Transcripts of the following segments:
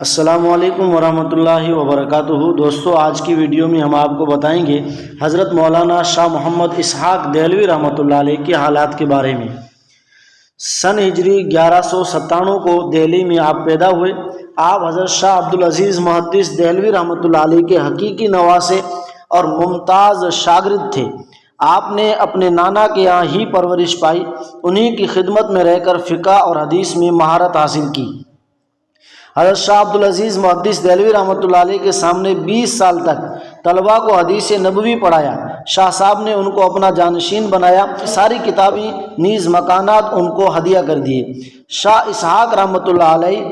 السلام علیکم ورحمۃ اللہ وبرکاتہ۔ دوستو، آج کی ویڈیو میں ہم آپ کو بتائیں گے حضرت مولانا شاہ محمد اسحاق دہلوی رحمۃ اللہ علیہ کے حالات کے بارے میں۔ سن ہجری 1197 کو دہلی میں آپ پیدا ہوئے۔ آپ حضرت شاہ عبدالعزیز محدث دہلوی رحمۃ اللہ علیہ کے حقیقی نواسے اور ممتاز شاگرد تھے۔ آپ نے اپنے نانا کے یہاں ہی پرورش پائی، انہی کی خدمت میں رہ کر فقہ اور حدیث میں مہارت حاصل کی۔ حضرت شاہ عبدالعزیز محدث دہلوی رحمۃ اللہ علیہ کے سامنے 20 سال تک طلباء کو حدیث نبوی پڑھایا۔ شاہ صاحب نے ان کو اپنا جانشین بنایا، ساری کتابیں نیز مکانات ان کو ہدیہ کر دیے۔ شاہ اسحاق رحمۃ اللہ علیہ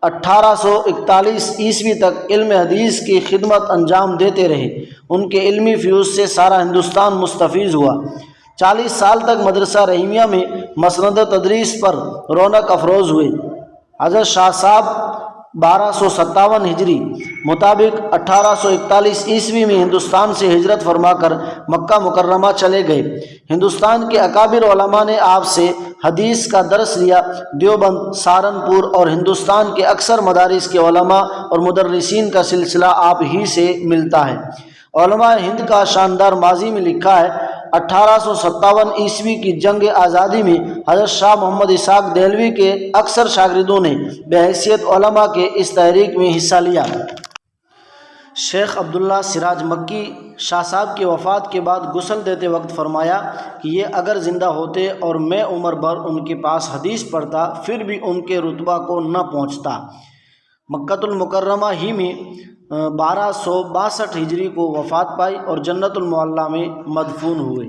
1841 عیسوی تک علم حدیث کی خدمت انجام دیتے رہے۔ ان کے علمی فیوز سے سارا ہندوستان مستفیض ہوا۔ 40 سال تک مدرسہ رحیمیہ میں مسند تدریس پر رونق افروز ہوئے۔ حضرت شاہ صاحب 1257 ہجری مطابق 1841 عیسوی میں ہندوستان سے ہجرت فرما کر مکہ مکرمہ چلے گئے۔ ہندوستان کے اکابر علماء نے آپ سے حدیث کا درس لیا۔ دیوبند، سہارنپور اور ہندوستان کے اکثر مدارس کے علماء اور مدرسین کا سلسلہ آپ ہی سے ملتا ہے۔ علماء ہند کا شاندار ماضی میں لکھا ہے، 1857 عیسوی کی جنگ آزادی میں حضرت شاہ محمد اسحاق دہلوی کے اکثر شاگردوں نے بحیثیت علماء کے اس تحریک میں حصہ لیا۔ شیخ عبداللہ سراج مکی شاہ صاحب کی وفات کے بعد غسل دیتے وقت فرمایا کہ یہ اگر زندہ ہوتے اور میں عمر بھر ان کے پاس حدیث پڑھتا پھر بھی ان کے رتبہ کو نہ پہنچتا۔ مکۃ المکرمہ ہی میں 1262 ہجری کو وفات پائی اور جنت المعلیٰ میں مدفون ہوئے۔